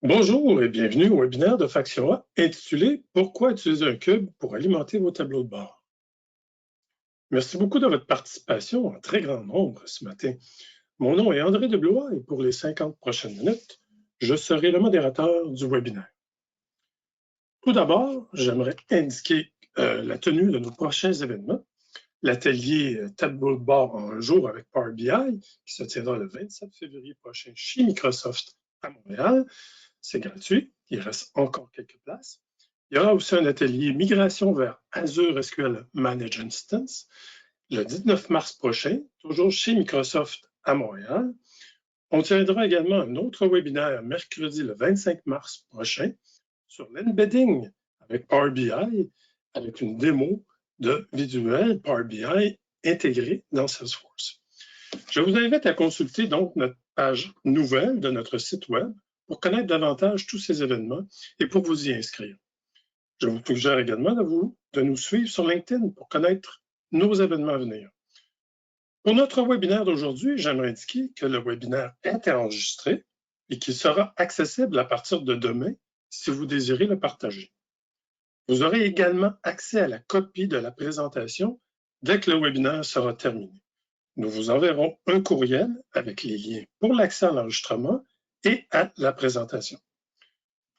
Bonjour et bienvenue au webinaire de Faction A intitulé « Pourquoi utiliser un cube pour alimenter vos tableaux de bord ». Merci beaucoup de votre participation en très grand nombre ce matin. Mon nom est André Deblois et pour les 50 prochaines minutes, je serai le modérateur du webinaire. Tout d'abord, j'aimerais indiquer la tenue de nos prochains événements. L'atelier tableau de bord en un jour avec Power BI qui se tiendra le 27 février prochain chez Microsoft à Montréal. C'est gratuit, il reste encore quelques places. Il y aura aussi un atelier migration vers Azure SQL Managed Instance le 19 mars prochain, toujours chez Microsoft à Montréal. On tiendra également un autre webinaire mercredi le 25 mars prochain sur l'embedding avec Power BI, avec une démo de visuel Power BI intégré dans Salesforce. Je vous invite à consulter donc notre page nouvelle de notre site web pour connaître davantage tous ces événements et pour vous y inscrire. Je vous suggère également de nous suivre sur LinkedIn pour connaître nos événements à venir. Pour notre webinaire d'aujourd'hui, j'aimerais indiquer que le webinaire est enregistré et qu'il sera accessible à partir de demain si vous désirez le partager. Vous aurez également accès à la copie de la présentation dès que le webinaire sera terminé. Nous vous enverrons un courriel avec les liens pour l'accès à l'enregistrement et à la présentation.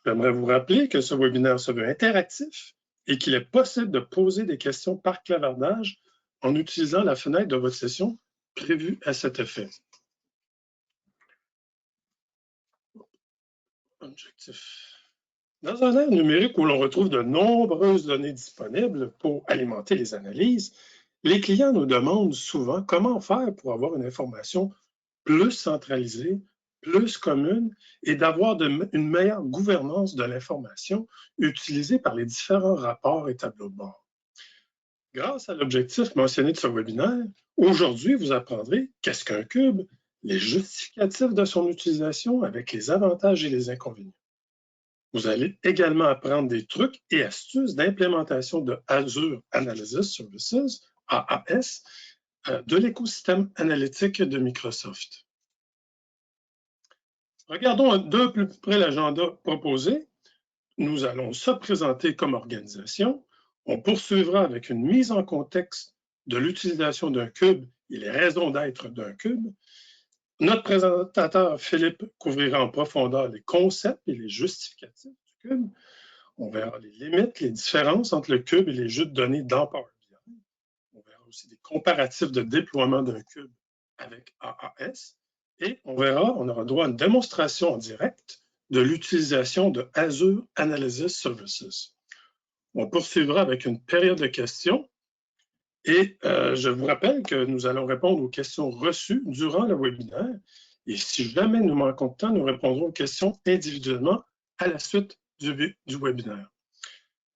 J'aimerais vous rappeler que ce webinaire se veut interactif et qu'il est possible de poser des questions par clavardage en utilisant la fenêtre de votre session prévue à cet effet. Objectif. Dans un ère numérique où l'on retrouve de nombreuses données disponibles pour alimenter les analyses, les clients nous demandent souvent comment faire pour avoir une information plus centralisée, plus commune et d'avoir une meilleure gouvernance de l'information utilisée par les différents rapports et tableaux de bord. Grâce à l'objectif mentionné de ce webinaire, aujourd'hui, vous apprendrez qu'est-ce qu'un cube, les justificatifs de son utilisation avec les avantages et les inconvénients. Vous allez également apprendre des trucs et astuces d'implémentation de Azure Analysis Services, AAS, de l'écosystème analytique de Microsoft. Regardons d'un plus près l'agenda proposé. Nous allons se présenter comme organisation. On poursuivra avec une mise en contexte de l'utilisation d'un cube et les raisons d'être d'un cube. Notre présentateur Philippe couvrira en profondeur les concepts et les justificatifs du cube. On verra les limites, les différences entre le cube et les jeux de données dans Power BI. On verra aussi des comparatifs de déploiement d'un cube avec AAS. Et on aura droit à une démonstration en direct de l'utilisation de Azure Analysis Services. On poursuivra avec une période de questions et je vous rappelle que nous allons répondre aux questions reçues durant le webinaire et si jamais nous manquons de temps, nous répondrons aux questions individuellement à la suite du webinaire.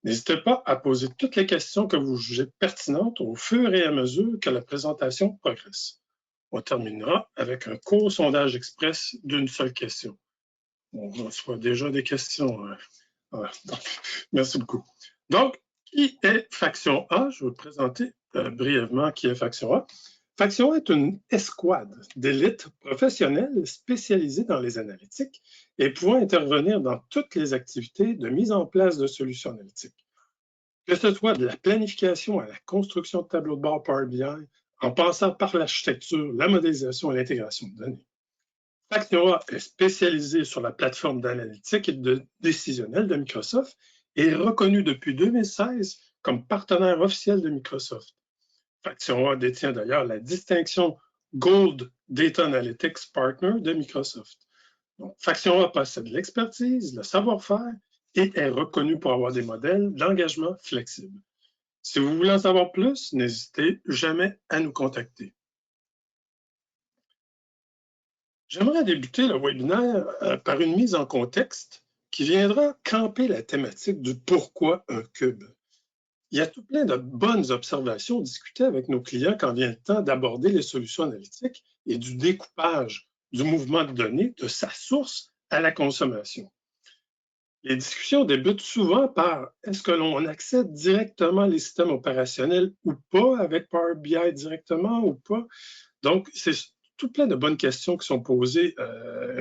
N'hésitez pas à poser toutes les questions que vous jugez pertinentes au fur et à mesure que la présentation progresse. On terminera avec un court sondage express d'une seule question. On reçoit déjà des questions. Voilà. Donc, merci beaucoup. Donc, qui est Faction A? Je vais vous présenter brièvement qui est Faction A. Faction A est une escouade d'élite professionnelle spécialisée dans les analytiques et pouvant intervenir dans toutes les activités de mise en place de solutions analytiques. Que ce soit de la planification à la construction de tableaux de bord Power BI, en passant par l'architecture, la modélisation et l'intégration de données. Faction A est spécialisée sur la plateforme d'analytique et de décisionnelle de Microsoft et est reconnue depuis 2016 comme partenaire officiel de Microsoft. Faction A détient d'ailleurs la distinction Gold Data Analytics Partner de Microsoft. Donc, Faction A possède l'expertise, le savoir-faire et est reconnue pour avoir des modèles d'engagement flexibles. Si vous voulez en savoir plus, n'hésitez jamais à nous contacter. J'aimerais débuter le webinaire par une mise en contexte qui viendra camper la thématique du pourquoi un cube. Il y a tout plein de bonnes observations discutées avec nos clients quand vient le temps d'aborder les solutions analytiques et du découpage du mouvement de données de sa source à la consommation. Les discussions débutent souvent par est-ce que l'on accède directement les systèmes opérationnels ou pas avec Power BI directement ou pas? Donc, c'est tout plein de bonnes questions qui sont posées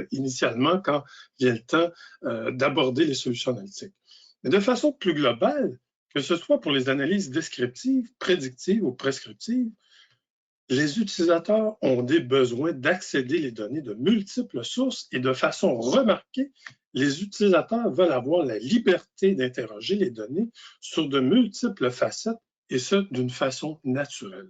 initialement quand vient le temps d'aborder les solutions analytiques. Mais de façon plus globale, que ce soit pour les analyses descriptives, prédictives ou prescriptives, les utilisateurs ont des besoins d'accéder les données de multiples sources et de façon remarquée, les utilisateurs veulent avoir la liberté d'interroger les données sur de multiples facettes et ce, d'une façon naturelle.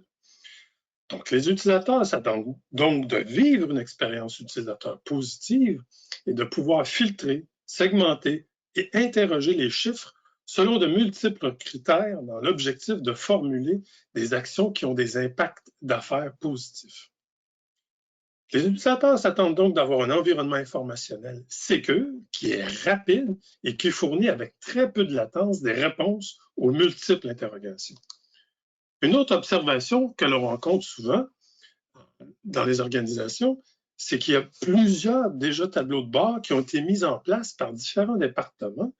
Donc, les utilisateurs s'attendent donc de vivre une expérience utilisateur positive et de pouvoir filtrer, segmenter et interroger les chiffres selon de multiples critères dans l'objectif de formuler des actions qui ont des impacts d'affaires positifs. Les utilisateurs s'attendent donc d'avoir un environnement informationnel sécure, qui est rapide et qui fournit avec très peu de latence des réponses aux multiples interrogations. Une autre observation que l'on rencontre souvent dans les organisations, c'est qu'il y a plusieurs déjà tableaux de bord qui ont été mis en place par différents départements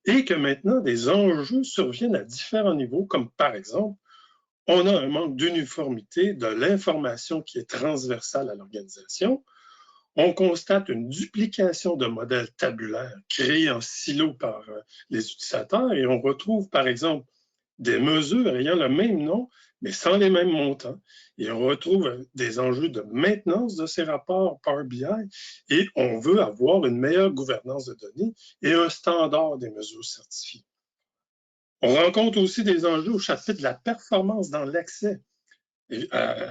et que maintenant des enjeux surviennent à différents niveaux, comme par exemple, on a un manque d'uniformité de l'information qui est transversale à l'organisation. On constate une duplication de modèles tabulaires créés en silo par les utilisateurs et on retrouve par exemple des mesures ayant le même nom, mais sans les mêmes montants. Et on retrouve des enjeux de maintenance de ces rapports Power BI et on veut avoir une meilleure gouvernance de données et un standard des mesures certifiées. On rencontre aussi des enjeux au chapitre de la performance dans l'accès.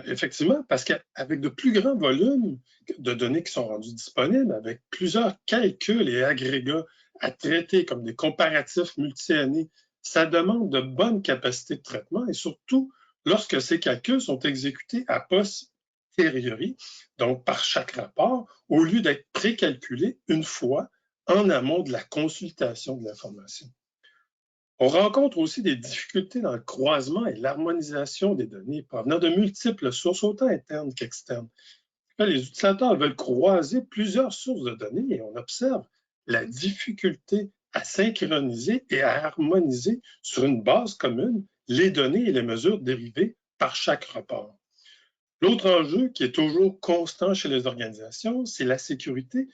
Effectivement, parce qu'avec de plus grands volumes de données qui sont rendus disponibles, avec plusieurs calculs et agrégats à traiter comme des comparatifs multi-années, ça demande de bonnes capacités de traitement et surtout lorsque ces calculs sont exécutés a posteriori, donc par chaque rapport, au lieu d'être précalculés une fois en amont de la consultation de l'information. On rencontre aussi des difficultés dans le croisement et l'harmonisation des données provenant de multiples sources, autant internes qu'externes. Les utilisateurs veulent croiser plusieurs sources de données et on observe la difficulté à synchroniser et à harmoniser sur une base commune les données et les mesures dérivées par chaque rapport. L'autre enjeu qui est toujours constant chez les organisations, c'est la sécurité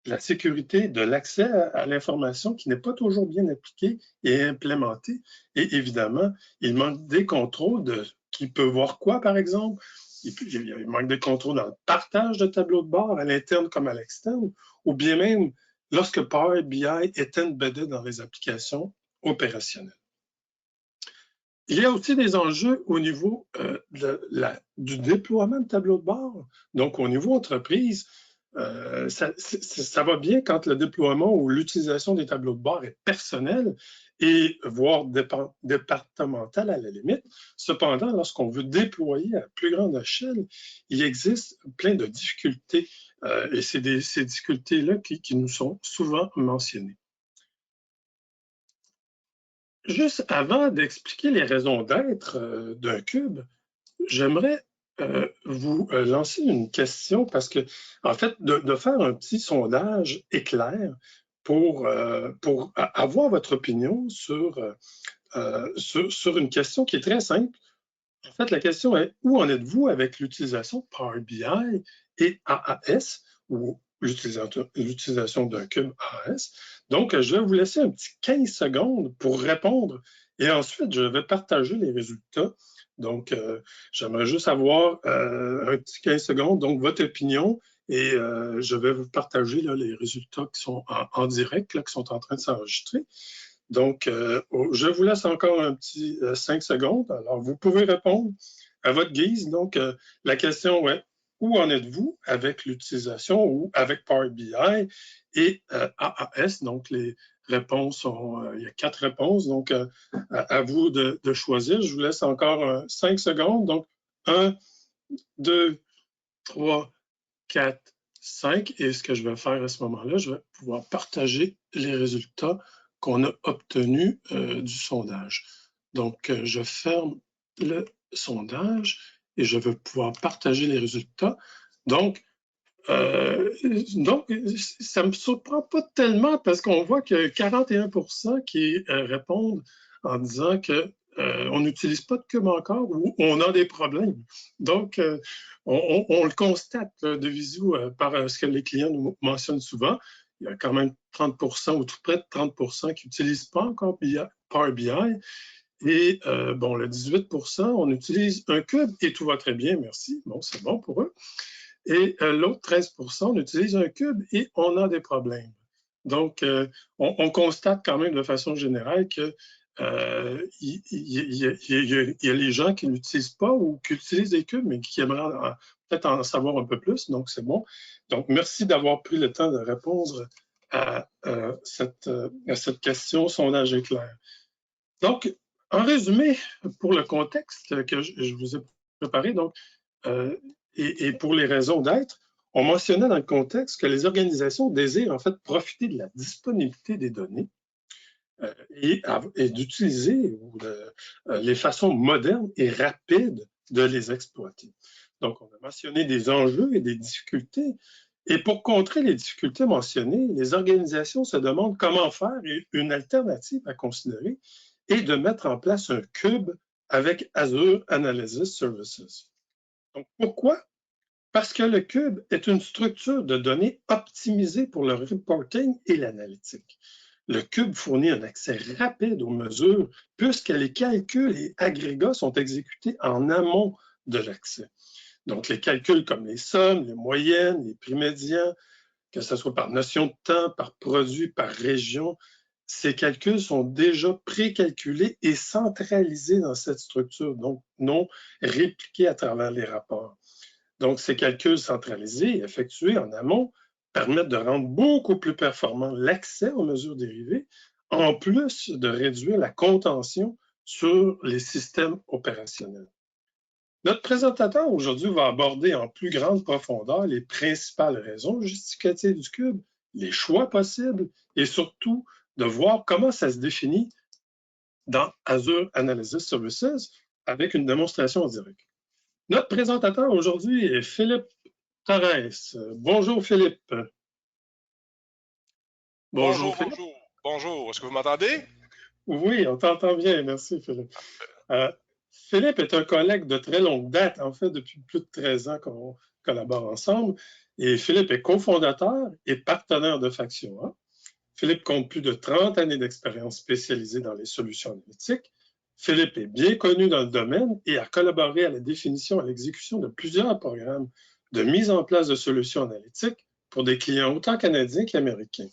de l'accès à l'information qui n'est pas toujours bien appliquée et implémentée. Et évidemment, il manque des contrôles de qui peut voir quoi, par exemple. Il manque des contrôles dans le partage de tableaux de bord à l'interne comme à l'externe, ou bien même lorsque Power BI est embedded dans les applications opérationnelles. Il y a aussi des enjeux au niveau du déploiement de tableaux de bord. Donc, au niveau entreprise, ça va bien quand le déploiement ou l'utilisation des tableaux de bord est personnel et voire départemental à la limite. Cependant, lorsqu'on veut déployer à plus grande échelle, il existe plein de difficultés et c'est ces difficultés-là qui nous sont souvent mentionnées. Juste avant d'expliquer les raisons d'être d'un cube, j'aimerais vous lancer une question parce que, en fait, de faire un petit sondage éclair pour avoir votre opinion sur une question qui est très simple. En fait, la question est, où en êtes-vous avec l'utilisation de Power BI et AAS ou l'utilisation d'un cube AAS? Donc, je vais vous laisser un petit 15 secondes pour répondre et ensuite, je vais partager les résultats. Donc, j'aimerais juste avoir un petit 15 secondes, donc votre opinion, et je vais vous partager là, les résultats qui sont en direct, là, qui sont en train de s'enregistrer. Donc, je vous laisse encore un petit 5 secondes. Alors, vous pouvez répondre à votre guise. Donc, la question est, où en êtes-vous avec l'utilisation ou avec Power BI et AAS? Donc, les réponses sont, il y a 4 réponses. Donc, à vous de choisir. Je vous laisse encore 5 secondes. Donc, 1, 2, 3, 4, 5. Et ce que je vais faire à ce moment-là, je vais pouvoir partager les résultats qu'on a obtenus du sondage. Donc, je ferme le sondage et je vais pouvoir partager les résultats. Donc, ça ne me surprend pas tellement parce qu'on voit que 41% qui répondent en disant que on n'utilise pas de cube encore ou on a des problèmes. Donc, on le constate de visu par ce que les clients nous mentionnent souvent. Il y a quand même 30% ou tout près de 30% qui n'utilisent pas encore Power BI. Et bon, le 18%, on utilise un cube et tout va très bien, merci. Bon, c'est bon pour eux. Et l'autre 13%, on utilise un cube et on a des problèmes. Donc, on constate quand même de façon générale que il y a les gens qui n'utilisent pas ou qui utilisent des cubes, mais qui aimeraient peut-être en savoir un peu plus. Donc, c'est bon. Donc, merci d'avoir pris le temps de répondre à cette question sondage éclair. Donc, en résumé, pour le contexte que je vous ai préparé, donc, et pour les raisons d'être, on mentionnait dans le contexte que les organisations désirent en fait profiter de la disponibilité des données et d'utiliser les façons modernes et rapides de les exploiter. Donc, on a mentionné des enjeux et des difficultés. Et pour contrer les difficultés mentionnées, les organisations se demandent comment faire une alternative à considérer et de mettre en place un cube avec Azure Analysis Services. Donc, pourquoi? Parce que le cube est une structure de données optimisée pour le reporting et l'analytique. Le cube fournit un accès rapide aux mesures puisque les calculs et agrégats sont exécutés en amont de l'accès. Donc, les calculs comme les sommes, les moyennes, les prix médians, que ce soit par notion de temps, par produit, par région, ces calculs sont déjà précalculés et centralisés dans cette structure, donc non répliqués à travers les rapports. Donc, ces calculs centralisés et effectués en amont permettent de rendre beaucoup plus performant l'accès aux mesures dérivées, en plus de réduire la contention sur les systèmes opérationnels. Notre présentateur aujourd'hui va aborder en plus grande profondeur les principales raisons justificatives du cube, les choix possibles et surtout de voir comment ça se définit dans Azure Analysis Services avec une démonstration en direct. Notre présentateur aujourd'hui est Philippe Torres. Bonjour Philippe. Bonjour, Philippe. Bonjour. Est-ce que vous m'entendez? Oui, on t'entend bien. Merci Philippe. Philippe est un collègue de très longue date, en fait, depuis plus de 13 ans qu'on collabore ensemble. Et Philippe est cofondateur et partenaire de Faction 1. Philippe compte plus de 30 années d'expérience spécialisée dans les solutions analytiques. Philippe est bien connu dans le domaine et a collaboré à la définition et à l'exécution de plusieurs programmes de mise en place de solutions analytiques pour des clients autant canadiens qu'américains.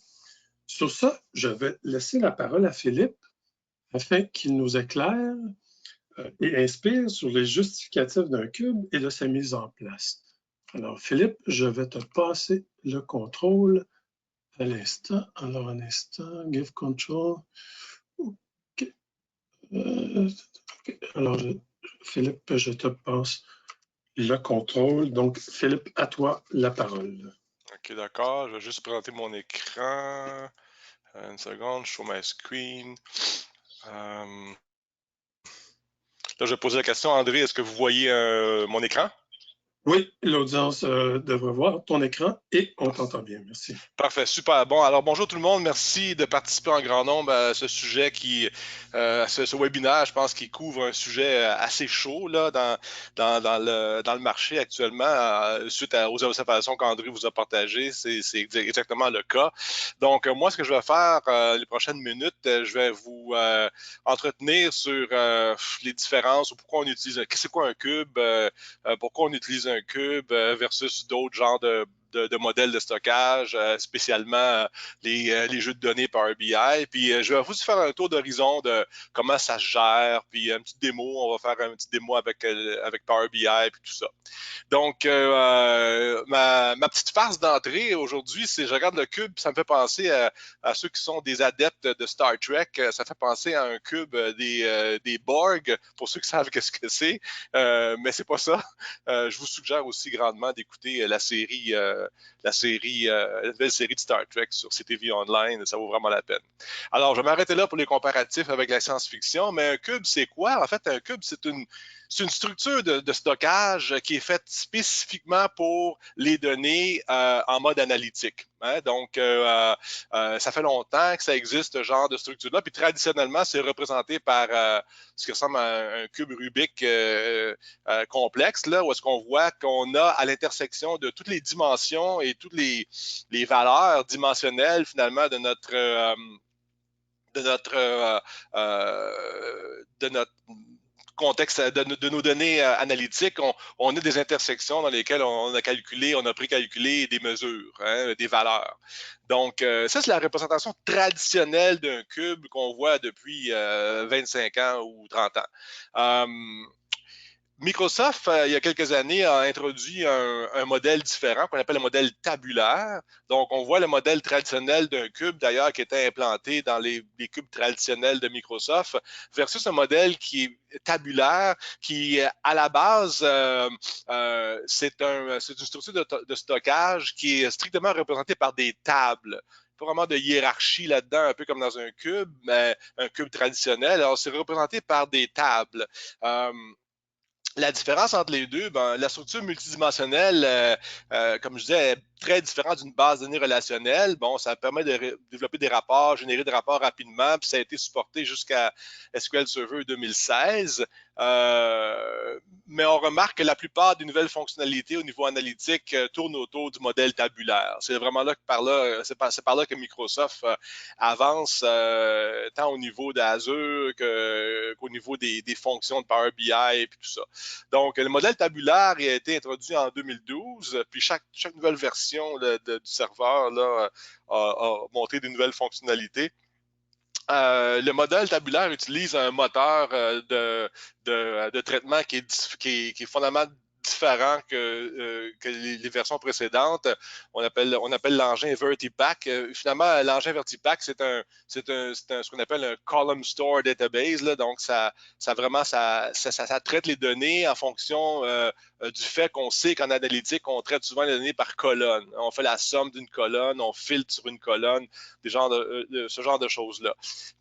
Sur ça, je vais laisser la parole à Philippe afin qu'il nous éclaire et inspire sur les justificatifs d'un cube et de sa mise en place. Alors, Philippe, je vais te passer le contrôle à l'instant. Alors, un instant, give control. OK. Alors, Philippe, je te passe le contrôle. Donc, Philippe, à toi la parole. OK, d'accord. Je vais juste présenter mon écran. Une seconde, show my screen. Là, je vais poser la question, André, est-ce que vous voyez mon écran? Oui, l'audience devrait voir ton écran et on t'entend bien. Merci. Parfait, super. Bon, alors bonjour tout le monde. Merci de participer en grand nombre à ce sujet à ce webinaire, je pense qu'il couvre un sujet assez chaud là, dans le marché actuellement, suite aux observations qu'André vous a partagées. C'est exactement le cas. Donc, moi, ce que je vais faire les prochaines minutes, je vais vous entretenir sur les différences ou pourquoi on utilise, c'est quoi un cube, pourquoi on utilise un cube versus d'autres genres de modèles de stockage, spécialement les jeux de données Power BI. Puis je vais aussi faire un tour d'horizon de comment ça se gère, puis une petite démo, on va faire une petite démo avec Power BI, puis tout ça. Donc, ma petite farce d'entrée aujourd'hui, c'est je regarde le cube, ça me fait penser à ceux qui sont des adeptes de Star Trek, ça fait penser à un cube des Borg, pour ceux qui savent qu'est-ce que c'est, mais c'est pas ça. Je vous suggère aussi grandement d'écouter la nouvelle série de Star Trek sur CTV Online, ça vaut vraiment la peine. Alors, je vais m'arrêter là pour les comparatifs avec la science-fiction, mais un cube, c'est quoi? En fait, un cube, c'est une structure de stockage qui est faite spécifiquement pour les données en mode analytique. Hein? Donc, ça fait longtemps que ça existe, ce genre de structure-là. Puis traditionnellement, c'est représenté par ce qui ressemble à un cube Rubik complexe, là, où est-ce qu'on voit qu'on a à l'intersection de toutes les dimensions et toutes les valeurs dimensionnelles, finalement, de notre contexte de nos données analytiques, on a des intersections dans lesquelles on a calculé, on a précalculé des mesures, hein, des valeurs. Donc, ça, c'est la représentation traditionnelle d'un cube qu'on voit depuis 25 ans ou 30 ans. Microsoft, il y a quelques années, a introduit un modèle différent qu'on appelle le modèle tabulaire. Donc, on voit le modèle traditionnel d'un cube, d'ailleurs, qui était implanté dans les cubes traditionnels de Microsoft, versus un modèle qui est tabulaire, qui, à la base, c'est une structure de stockage qui est strictement représentée par des tables. Pas vraiment de hiérarchie là-dedans, un peu comme dans un cube, mais un cube traditionnel. Alors, c'est représenté par des tables. La différence entre les deux, ben, la structure multidimensionnelle, comme je disais, est très différente d'une base de données relationnelle. Bon, ça permet de développer des rapports, générer des rapports rapidement, puis ça a été supporté jusqu'à SQL Server 2016. Mais on remarque que la plupart des nouvelles fonctionnalités au niveau analytique tournent autour du modèle tabulaire. C'est vraiment là que c'est par là que Microsoft avance tant au niveau d'Azure qu'au niveau des fonctions de Power BI et tout ça. Donc, le modèle tabulaire a été introduit en 2012, puis chaque nouvelle version du serveur là, a montré des nouvelles fonctionnalités. Le modèle tabulaire utilise un moteur de traitement qui est fondamentalement différent que les versions précédentes. On appelle l'engin VertiPack. Finalement, l'engin VertiPack, c'est ce qu'on appelle un column store database. Là. Donc, ça traite les données en fonction du fait qu'on sait qu'en analytique, on traite souvent les données par colonne. On fait la somme d'une colonne, on filtre sur une colonne, ce genre de choses-là.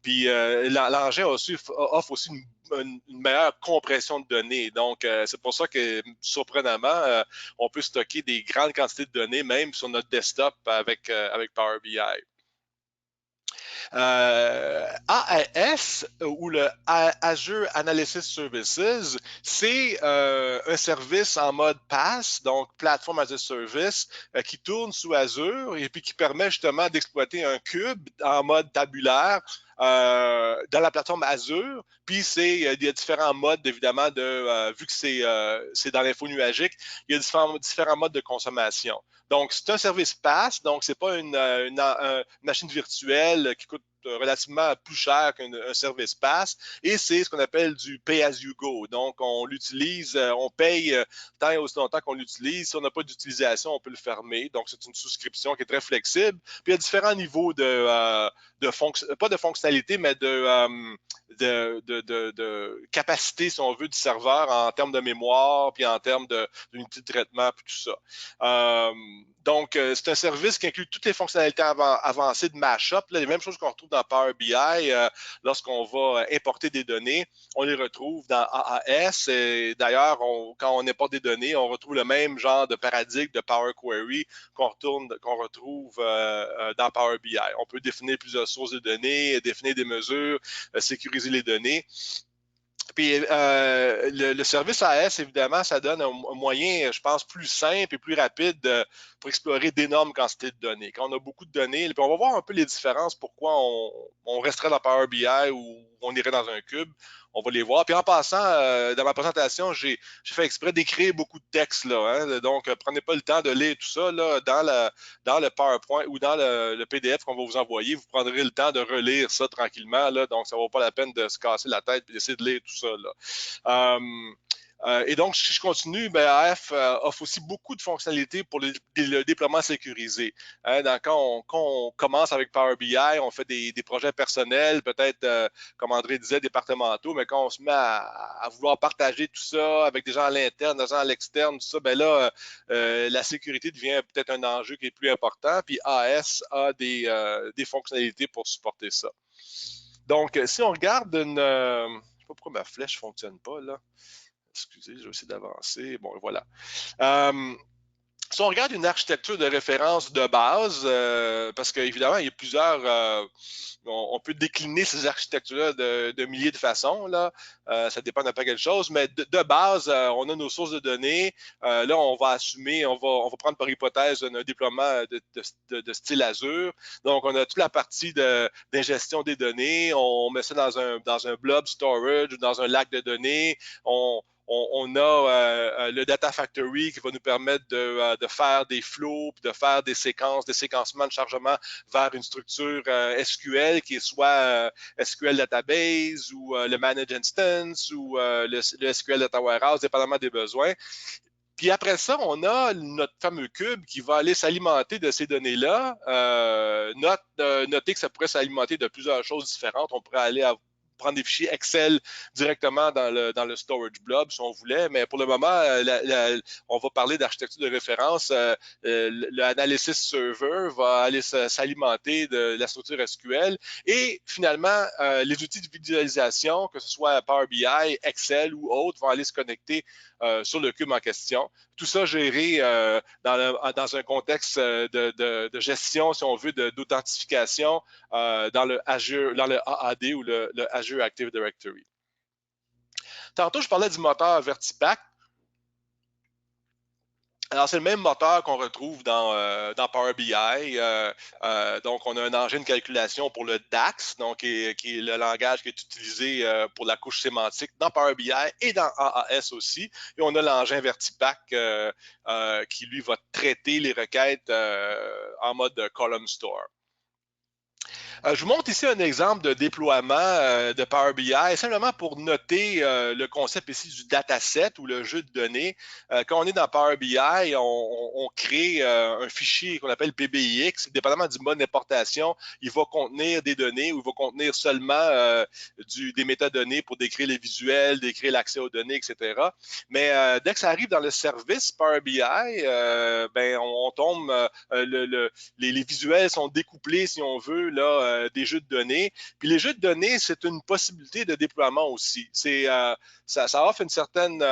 Puis l'engin offre aussi une meilleure compression de données. Donc, c'est pour ça que, surprenamment, on peut stocker des grandes quantités de données, même sur notre desktop avec Power BI. AAS, ou le Azure Analysis Services, c'est un service en mode PaaS, donc Platform as a Service, qui tourne sous Azure et puis qui permet justement d'exploiter un cube en mode tabulaire dans la plateforme Azure. Puis il y a différents modes, évidemment, vu que c'est dans l'info nuagique, il y a différents modes de consommation. Donc, c'est un service PaaS, donc c'est pas une machine virtuelle qui coûte relativement plus cher qu'un service PaaS, et c'est ce qu'on appelle du pay-as-you-go. Donc, on l'utilise, on paye tant et aussi longtemps qu'on l'utilise. Si on n'a pas d'utilisation, on peut le fermer. Donc, c'est une souscription qui est très flexible. Puis, il y a différents niveaux pas de fonctionnalité, mais de capacité, si on veut, du serveur en termes de mémoire, puis en termes d'unité de traitement, puis tout ça. Donc, c'est un service qui inclut toutes les fonctionnalités avancées de mashup, les mêmes choses qu'on retrouve dans Power BI. Lorsqu'on va importer des données, on les retrouve dans AAS. Et d'ailleurs, quand on importe des données, on retrouve le même genre de paradigme de Power Query qu'on retrouve dans Power BI. On peut définir plusieurs sources de données, définir des mesures, sécuriser les données. Puis le service AS, évidemment, ça donne un moyen, je pense, plus simple et plus rapide pour explorer d'énormes quantités de données. Quand on a beaucoup de données, puis on va voir un peu les différences, pourquoi on resterait dans Power BI ou on irait dans un cube. On va les voir. Puis en passant, dans ma présentation, j'ai fait exprès d'écrire beaucoup de texte. Là, hein? Donc, prenez pas le temps de lire tout ça là, dans le PowerPoint ou dans le PDF qu'on va vous envoyer. Vous prendrez le temps de relire ça tranquillement. Là, donc, ça ne vaut pas la peine de se casser la tête et d'essayer de lire tout ça. Là. Et donc, si je continue, AF offre aussi beaucoup de fonctionnalités pour le déploiement sécurisé. Hein, quand on commence avec Power BI, on fait des projets personnels, peut-être, comme André disait, départementaux, mais quand on se met à vouloir partager tout ça avec des gens à l'interne, des gens à l'externe, tout ça, là, la sécurité devient peut-être un enjeu qui est plus important. Puis AS a des fonctionnalités pour supporter ça. Donc, si on regarde je ne sais pas pourquoi ma flèche ne fonctionne pas, là. Excusez, je vais essayer d'avancer. Bon, voilà. Si on regarde une architecture de référence de base, parce qu'évidemment, il y a plusieurs, on peut décliner ces architectures-là de milliers de façons, là. Ça dépend de pas quelque chose, mais de base, on a nos sources de données. Là, on va assumer, on va prendre par hypothèse un déploiement de style Azure. Donc, on a toute la partie d'ingestion des données. On met ça dans un blob storage ou dans un lac de données. On a le Data Factory qui va nous permettre de faire des flows, puis de faire des séquences, des séquencements de chargement vers une structure SQL qui est soit SQL Database ou le Managed Instance ou le SQL Data Warehouse, dépendamment des besoins. Puis après ça, on a notre fameux cube qui va aller s'alimenter de ces données-là. Notez que ça pourrait s'alimenter de plusieurs choses différentes. On pourrait aller prendre des fichiers Excel directement dans le storage blob si on voulait, mais pour le moment, on va parler d'architecture de référence. L'analysis server va aller s'alimenter de la structure SQL et finalement, les outils de visualisation, que ce soit Power BI, Excel ou autres, vont aller se connecter sur le cube en question. Tout ça géré dans un contexte de gestion, si on veut, d'authentification dans le AAD ou le Azure Active Directory. Tantôt, je parlais du moteur Vertipack. Alors, c'est le même moteur qu'on retrouve dans Power BI. Donc, on a un engin de calculation pour le DAX, donc, qui est le langage qui est utilisé pour la couche sémantique dans Power BI et dans AAS aussi. Et on a l'engin Vertipack qui, lui, va traiter les requêtes en mode column store. Je vous montre ici un exemple de déploiement de Power BI, simplement pour noter le concept ici du dataset ou le jeu de données. Quand on est dans Power BI, on crée un fichier qu'on appelle PBIX. Dépendamment du mode d'importation, il va contenir des données ou il va contenir seulement des métadonnées pour décrire les visuels, décrire l'accès aux données, etc. Mais dès que ça arrive dans le service Power BI, ben, on tombe, les visuels sont découplés, si on veut, là, des jeux de données. Puis les jeux de données, c'est une possibilité de déploiement aussi. Ça offre une certaine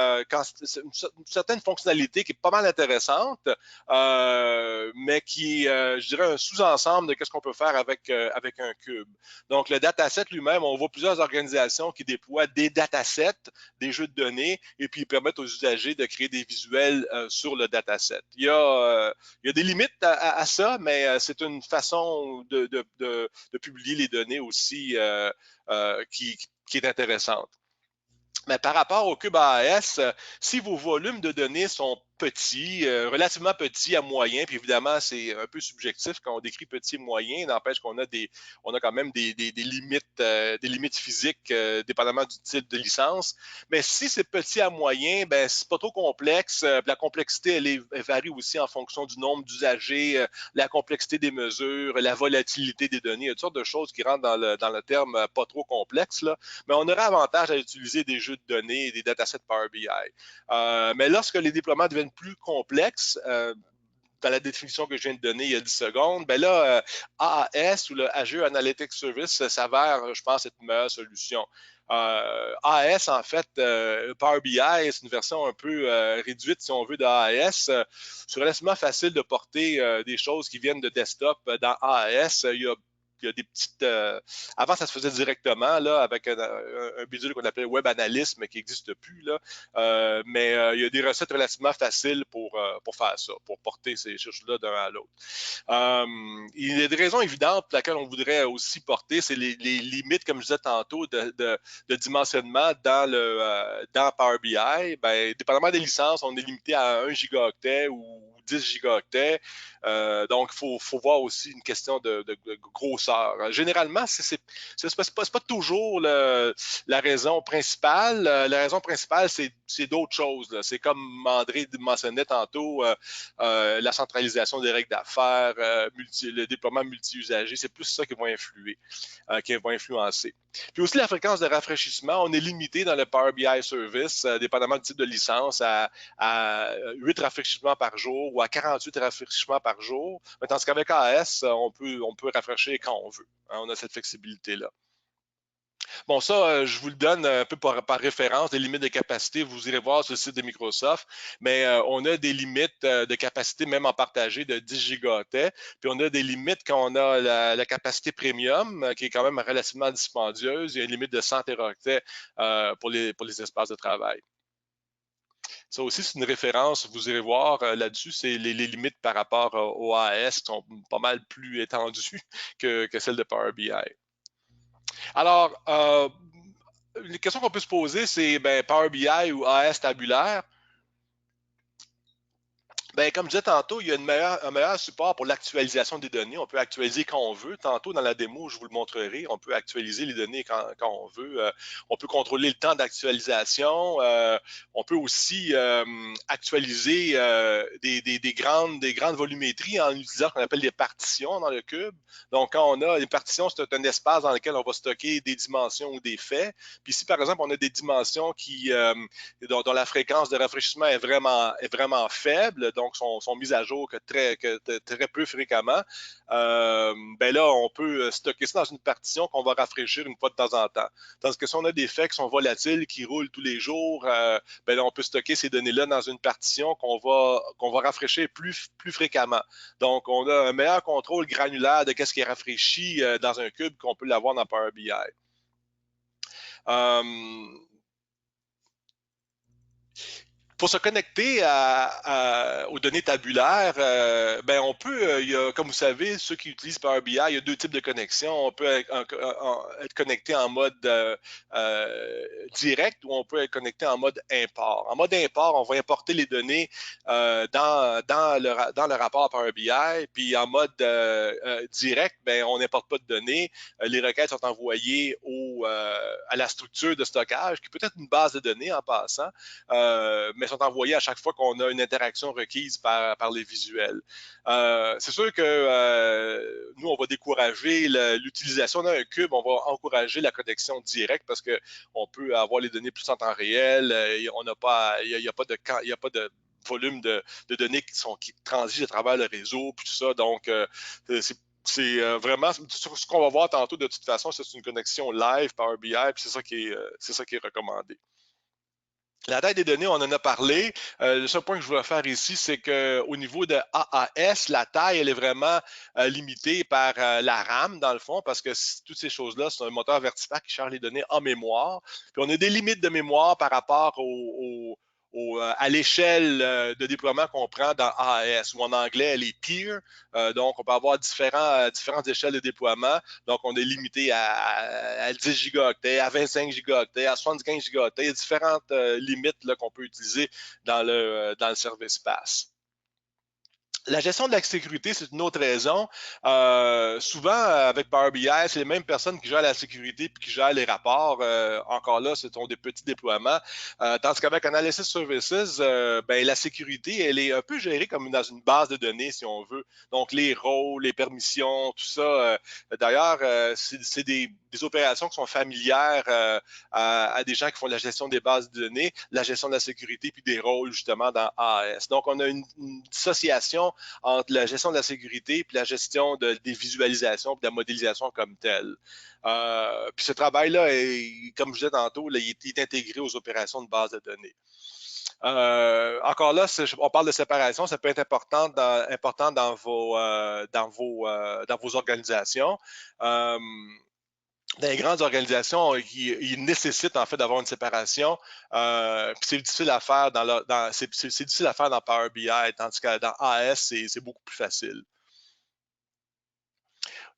fonctionnalité qui est pas mal intéressante, mais qui, je dirais, un sous-ensemble de ce qu'on peut faire avec un cube. Donc, le dataset lui-même, on voit plusieurs organisations qui déploient des datasets, des jeux de données, et puis ils permettent aux usagers de créer des visuels sur le dataset. Il y a des limites à ça, mais c'est une façon de publier les données aussi qui est intéressante. Mais par rapport au cube AAS, si vos volumes de données sont petits, relativement petits à moyen, puis évidemment, c'est un peu subjectif quand on décrit petit et moyen, n'empêche qu'on a quand même des limites physiques, dépendamment du type de licence. Mais si c'est petit à moyen, ben c'est pas trop complexe. La complexité, elle varie aussi en fonction du nombre d'usagers, la complexité des mesures, la volatilité des données, il y a toutes sortes de choses qui rentrent dans le terme pas trop complexe, là. Mais on aurait avantage à utiliser des jeux de données et des datasets Power BI. Mais lorsque les déploiements deviennent plus complexes, dans la définition que je viens de donner il y a 10 secondes, ben là, AAS ou le Azure Analytics Service s'avère, je pense, être une meilleure solution. AAS, en fait, Power BI, c'est une version un peu réduite, si on veut, d'AAS. C'est relativement facile de porter des choses qui viennent de desktop dans AAS. Il y a des petites... avant, ça se faisait directement là, avec un bidule qu'on appelait Web Analyst, mais qui n'existe plus. Là. Mais il y a des recettes relativement faciles pour faire ça, pour porter ces choses-là d'un à l'autre. Il y a des raisons évidentes pour lesquelles on voudrait aussi porter, c'est les limites, comme je disais tantôt, de dimensionnement dans Power BI. Ben, dépendamment des licences, on est limité à 1 gigaoctet ou 10 gigaoctets. Donc, il faut voir aussi une question de grosseur. Généralement, c'est pas toujours la raison principale. La raison principale, c'est d'autres choses. C'est comme André mentionnait tantôt, la centralisation des règles d'affaires, le déploiement multi-usager. C'est plus ça qui va influer, qui va influencer. Puis aussi la fréquence de rafraîchissement, on est limité dans le Power BI Service, dépendamment du type de licence, à 8 rafraîchissements par jour ou à 48 rafraîchissements par jour. Mais tandis qu'avec AS, on peut rafraîchir quand on veut. Hein, on a cette flexibilité-là. Bon, ça, je vous le donne un peu par référence, des limites de capacité. Vous irez voir sur le site de Microsoft, mais on a des limites de capacité, même en partagé, de 10 gigaoctets. Puis on a des limites quand on a la capacité premium, qui est quand même relativement dispendieuse. Il y a une limite de 100 téraoctets pour les espaces de travail. Ça aussi, c'est une référence, vous irez voir là-dessus, c'est les limites par rapport au AAS qui sont pas mal plus étendues que celles de Power BI. Alors, les questions qu'on peut se poser, c'est ben, Power BI ou AS tabulaire. Ben, comme je disais tantôt, il y a un meilleur support pour l'actualisation des données. On peut actualiser quand on veut. Tantôt, dans la démo, je vous le montrerai. On peut actualiser les données quand on veut. On peut contrôler le temps d'actualisation. On peut aussi actualiser des grandes volumétries en utilisant ce qu'on appelle des partitions dans le cube. Donc, quand on a des partitions, c'est un espace dans lequel on va stocker des dimensions ou des faits. Puis si, par exemple, on a des dimensions dont la fréquence de rafraîchissement est vraiment faible, donc sont mises à jour que très peu fréquemment, ben là, on peut stocker ça dans une partition qu'on va rafraîchir une fois de temps en temps. Tandis que si on a des faits qui sont volatiles, qui roulent tous les jours, ben là, on peut stocker ces données-là dans une partition qu'on va rafraîchir plus fréquemment. Donc, on a un meilleur contrôle granulaire de ce qui est rafraîchi dans un cube qu'on peut l'avoir dans Power BI. Pour se connecter aux données tabulaires, ben on peut, comme vous savez, ceux qui utilisent Power BI, il y a deux types de connexions. On peut être connecté en mode direct ou on peut être connecté en mode import. En mode import, on va importer les données dans le rapport Power BI, puis en mode direct, ben on n'importe pas de données. Les requêtes sont envoyées à la structure de stockage, qui peut être une base de données en passant, mais sont envoyés à chaque fois qu'on a une interaction requise par les visuels. C'est sûr que nous, on va décourager l'utilisation d'un cube, on va encourager la connexion directe parce qu'on peut avoir les données plus en temps réel, il n'y a pas de volume de données qui transigent à travers le réseau, puis tout ça. Donc, c'est vraiment ce qu'on va voir tantôt de toute façon, c'est une connexion live Power BI, puis c'est ça qui est recommandé. La taille des données, on en a parlé. Le seul point que je voulais faire ici, c'est qu'au niveau de AAS, la taille, elle est vraiment limitée par la RAM, dans le fond, parce que toutes ces choses-là, c'est un moteur Vertipack qui charge les données en mémoire. Puis on a des limites de mémoire par rapport à l'échelle de déploiement qu'on prend dans AAS, ou en anglais, elle est peer. Donc, on peut avoir différentes échelles de déploiement. Donc, on est limité à 10 gigaoctets, à 25 gigaoctets, à 75 gigaoctets. Il y a différentes limites qu'on peut utiliser dans le service pass. La gestion de la sécurité, c'est une autre raison. Souvent, avec Power BI, c'est les mêmes personnes qui gèrent la sécurité et qui gèrent les rapports. Encore là, ce sont des petits déploiements. Tandis qu'avec Analysis Services, ben, la sécurité, elle est un peu gérée comme dans une base de données, si on veut. Donc, les rôles, les permissions, tout ça. D'ailleurs, c'est des opérations qui sont familières à des gens qui font la gestion des bases de données, la gestion de la sécurité, puis des rôles, justement, dans AAS. Donc, on a une dissociation entre la gestion de la sécurité et la gestion des visualisations et de la modélisation comme telle. Puis ce travail-là, comme je disais tantôt, là, il est intégré aux opérations de base de données. Encore là, on parle de séparation, ça peut être important dans vos organisations. Dans les grandes organisations, ils nécessitent en fait d'avoir une séparation. C'est difficile à faire c'est difficile à faire dans Power BI, tandis que dans AS, c'est beaucoup plus facile.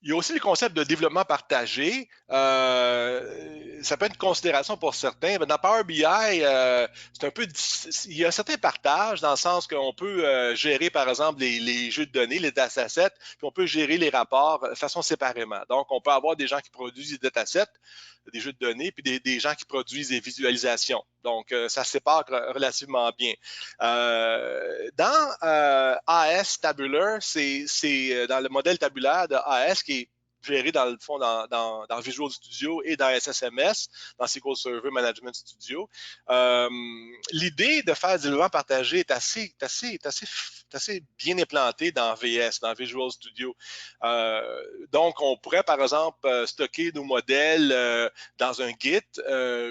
Il y a aussi le concept de développement partagé. Ça peut être une considération pour certains. Mais dans Power BI, c'est un peu, il y a un certain partage dans le sens qu'on peut gérer, par exemple, les jeux de données, les datasets, puis on peut gérer les rapports de façon séparément. Donc, on peut avoir des gens qui produisent des datasets, des jeux de données, puis des gens qui produisent des visualisations. Donc, ça se sépare relativement bien. Dans AS Tabular, c'est dans le modèle tabulaire de AS qui est géré dans le fond dans Visual Studio et dans SSMS, dans SQL Server Management Studio. L'idée de faire du développement partagé est assez assez bien implanté dans VS, dans Visual Studio. Donc, on pourrait, par exemple, stocker nos modèles dans un Git,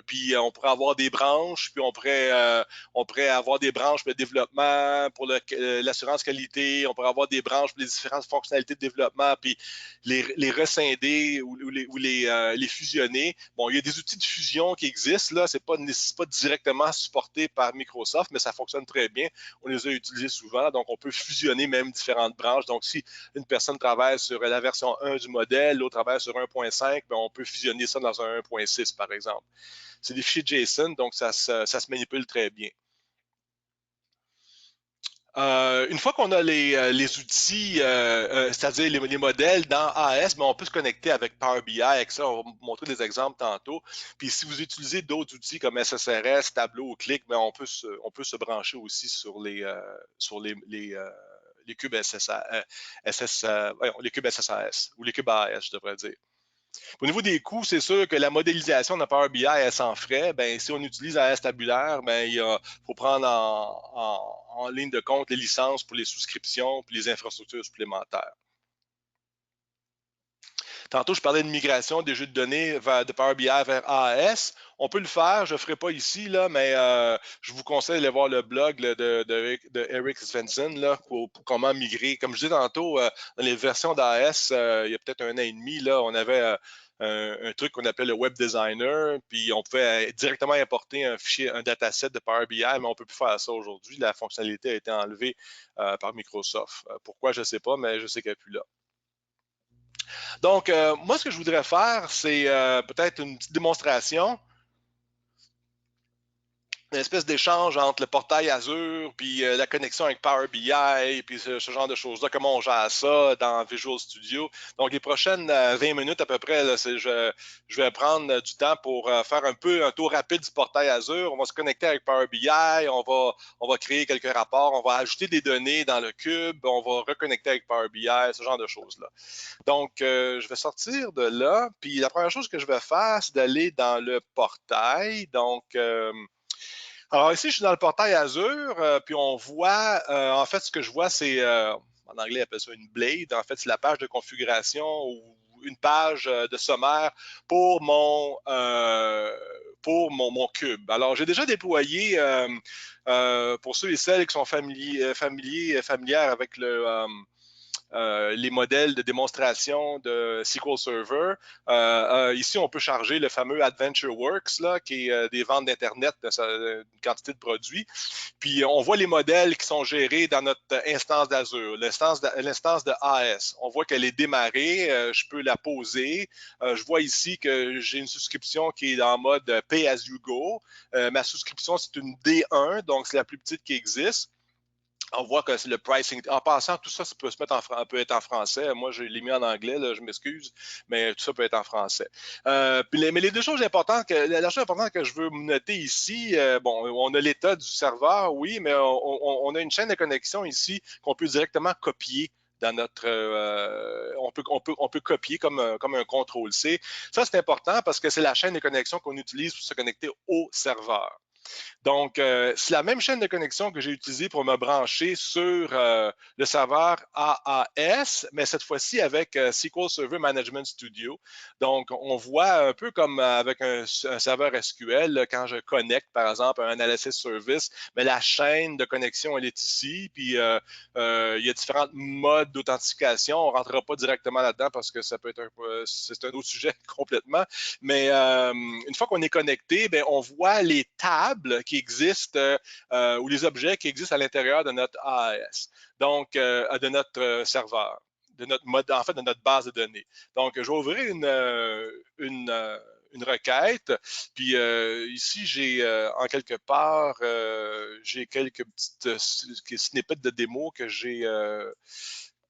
puis on pourrait avoir des branches, puis on pourrait avoir des branches pour le développement, pour l'assurance qualité, on pourrait avoir des branches pour les différentes fonctionnalités de développement, puis les rescinder ou les fusionner. Bon, il y a des outils de fusion qui existent, là, c'est pas directement supporté par Microsoft, mais ça fonctionne très bien. On les a utilisés souvent, donc on peut fusionner même différentes branches. Donc, si une personne travaille sur la version 1 du modèle, l'autre travaille sur 1.5, ben, on peut fusionner ça dans un 1.6, par exemple. C'est des fichiers JSON, donc ça se manipule très bien. Une fois qu'on a les outils, c'est-à-dire les modèles dans AS, ben on peut se connecter avec Power BI. Avec ça, on va vous montrer des exemples tantôt. Puis si vous utilisez d'autres outils comme SSRS, Tableau ou Click, ben on peut se brancher aussi sur les cubes les cubes SSAS ou les cubes AS, je devrais dire. Au niveau des coûts, c'est sûr que la modélisation de Power BI est sans frais. Ben, si on utilise AS tabulaire, ben, il faut prendre en ligne de compte les licences pour les souscriptions et les infrastructures supplémentaires. Tantôt, je parlais de migration des jeux de données de Power BI vers AAS. On peut le faire, je ne le ferai pas ici, là, mais je vous conseille d'aller voir le blog là, de Eric Svensson là, pour comment migrer. Comme je disais tantôt, dans les versions d'AAS, il y a peut-être un an et demi, là, on avait un truc qu'on appelait le Web Designer, puis on pouvait directement importer un fichier, un dataset de Power BI, mais on ne peut plus faire ça aujourd'hui. La fonctionnalité a été enlevée par Microsoft. Pourquoi, je ne sais pas, mais je sais qu'elle n'est plus là. Donc, moi, ce que je voudrais faire, c'est peut-être une petite démonstration, une espèce d'échange entre le portail Azure puis la connexion avec Power BI puis ce genre de choses-là, comment on gère ça dans Visual Studio. Donc, les prochaines 20 minutes à peu près, là, je vais prendre du temps pour faire un peu un tour rapide du portail Azure. On va se connecter avec Power BI, on va créer quelques rapports, on va ajouter des données dans le cube, on va reconnecter avec Power BI, ce genre de choses-là. Donc, je vais sortir de là, puis la première chose que je vais faire, c'est d'aller dans le portail. Donc, alors ici, je suis dans le portail Azure, puis on voit, en fait, ce que je vois, c'est, en anglais, on appelle ça une blade. En fait, c'est la page de configuration ou une page de sommaire pour mon cube. Alors, j'ai déjà déployé, pour ceux et celles qui sont familières avec les modèles de démonstration de SQL Server. Ici, on peut charger le fameux AdventureWorks, là, qui est des ventes d'Internet d'une quantité de produits. Puis, on voit les modèles qui sont gérés dans notre instance d'Azure, l'instance de AS. On voit qu'elle est démarrée. Je peux la poser. Je vois ici que j'ai une souscription qui est en mode Pay as you go. Ma souscription, c'est une D1, donc c'est la plus petite qui existe. On voit que c'est le pricing. En passant, tout ça, peut être en français. Moi, je l'ai mis en anglais, là, je m'excuse, mais tout ça peut être en français. Mais les deux choses importantes, la chose importante que je veux noter ici, bon, on a l'état du serveur, oui, mais on a une chaîne de connexion ici qu'on peut directement copier dans notre, on peut copier comme un CTRL-C. Ça, c'est important parce que c'est la chaîne de connexion qu'on utilise pour se connecter au serveur. Donc, c'est la même chaîne de connexion que j'ai utilisée pour me brancher sur le serveur AAS, mais cette fois-ci avec SQL Server Management Studio. Donc, on voit un peu comme avec un serveur SQL, là, quand je connecte, par exemple, un analysis service, mais la chaîne de connexion, elle est ici. Puis, il y a différents modes d'authentification. On ne rentrera pas directement là-dedans parce que ça peut être c'est un autre sujet complètement. Mais une fois qu'on est connecté, bien, on voit les tables qui existent ou les objets qui existent à l'intérieur de notre AAS, donc de notre serveur, de notre mode, en fait, de notre base de données. Donc, je vais ouvrir une requête. Puis ici, j'ai en quelque part, j'ai quelques petites snippets de démo que j'ai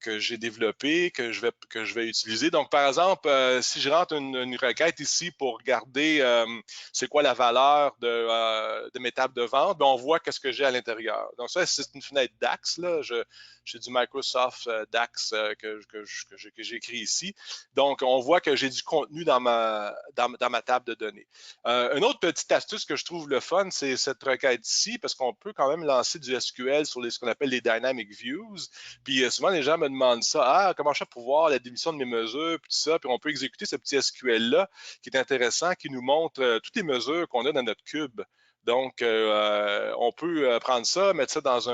j'ai développé, que je vais utiliser. Donc, par exemple, si je rentre une requête ici pour regarder c'est quoi la valeur de mes tables de vente, bien, on voit qu'est-ce que j'ai à l'intérieur. Donc, ça, c'est une fenêtre DAX. Là. J'ai du Microsoft DAX que j'ai écrit ici. Donc, on voit que j'ai du contenu dans ma table de données. Une autre petite astuce que je trouve le fun, c'est cette requête ici, parce qu'on peut quand même lancer du SQL sur ce qu'on appelle les Dynamic Views. Puis souvent, les gens me demandent ça. Ah, comment je fais pour voir la définition de mes mesures, puis tout ça. Puis on peut exécuter ce petit SQL-là qui est intéressant, qui nous montre toutes les mesures qu'on a dans notre cube. Donc, on peut prendre ça, mettre ça dans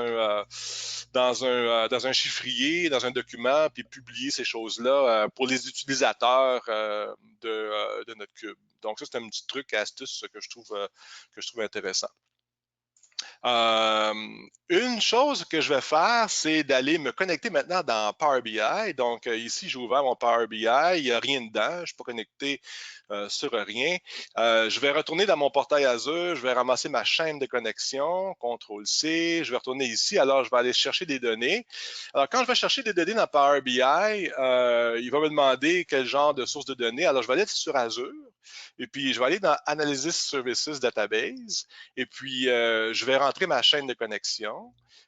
un chiffrier, dans un document, puis publier ces choses-là pour les utilisateurs de notre cube. Donc, ça, c'est un petit truc, astuce que je trouve intéressant. Une chose que je vais faire, c'est d'aller me connecter maintenant dans Power BI. Donc, ici, j'ai ouvert mon Power BI. Il n'y a rien dedans. Je ne suis pas connecté sur rien. Je vais retourner dans mon portail Azure. Je vais ramasser ma chaîne de connexion. CTRL-C. Je vais retourner ici. Alors, je vais aller chercher des données. Alors, quand je vais chercher des données dans Power BI, il va me demander quel genre de source de données. Alors, je vais aller sur Azure. Et puis, je vais aller dans Analysis Services Database. Et puis, je vais rentrer ma chaîne de connexion.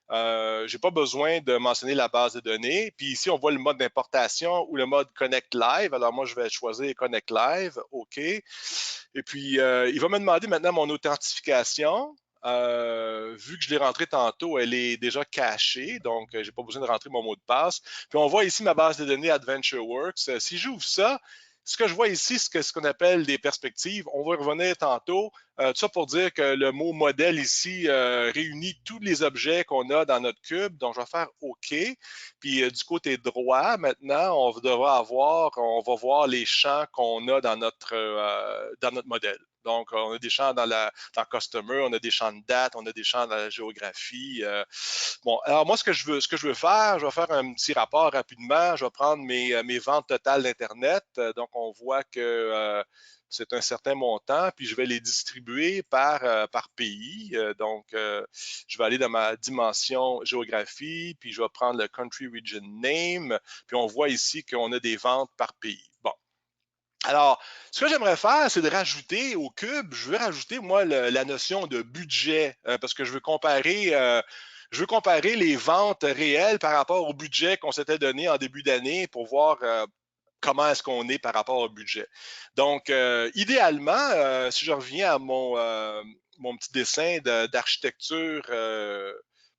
Je n'ai pas besoin de mentionner la base de données. Puis ici, on voit le mode d'importation ou le mode Connect Live. Alors, moi, je vais choisir Connect Live. OK. Et puis, il va me demander maintenant mon authentification. Vu que je l'ai rentré tantôt, elle est déjà cachée, donc je n'ai pas besoin de rentrer mon mot de passe. Puis on voit ici ma base de données AdventureWorks. Si j'ouvre ça, ce que je vois ici, c'est ce qu'on appelle des perspectives. On va y revenir tantôt. Tout ça pour dire que le mot modèle ici réunit tous les objets qu'on a dans notre cube. Donc, je vais faire OK. Puis du côté droit, maintenant, on va voir les champs qu'on a dans notre modèle. Donc, on a des champs dans Customer, on a des champs de date, on a des champs dans la géographie. Bon, alors moi, ce que je veux faire, je vais faire un petit rapport rapidement. Je vais prendre mes ventes totales d'Internet. Donc, on voit que c'est un certain montant, puis je vais les distribuer par pays. Donc, je vais aller dans ma dimension géographie, puis je vais prendre le Country Region Name, puis on voit ici qu'on a des ventes par pays. Bon. Alors, ce que j'aimerais faire, c'est de rajouter au cube, je veux rajouter, moi, la notion de budget, parce que je veux comparer les ventes réelles par rapport au budget qu'on s'était donné en début d'année pour voir comment est-ce qu'on est par rapport au budget. Donc, idéalement, si je reviens à mon petit dessin d'architecture,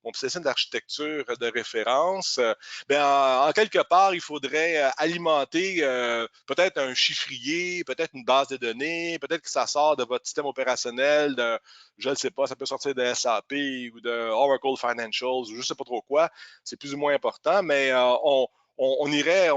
mon petit dessin d'architecture de référence, ben, en quelque part, il faudrait alimenter peut-être un chiffrier, peut-être une base de données, peut-être que ça sort de votre système opérationnel, je ne sais pas, ça peut sortir de SAP ou de Oracle Financials ou je ne sais pas trop quoi. C'est plus ou moins important, mais on irait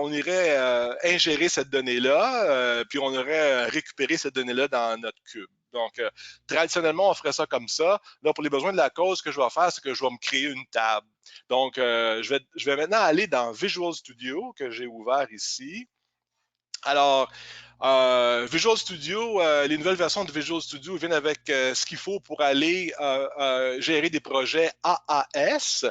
ingérer cette donnée-là, puis on aurait récupéré cette donnée-là dans notre cube. Donc, traditionnellement, on ferait ça comme ça. Là, pour les besoins de la cause, ce que je vais faire, c'est que je vais me créer une table. Donc, je vais maintenant aller dans Visual Studio, que j'ai ouvert ici. Alors, Visual Studio, les nouvelles versions de Visual Studio viennent avec ce qu'il faut pour aller gérer des projets AAS.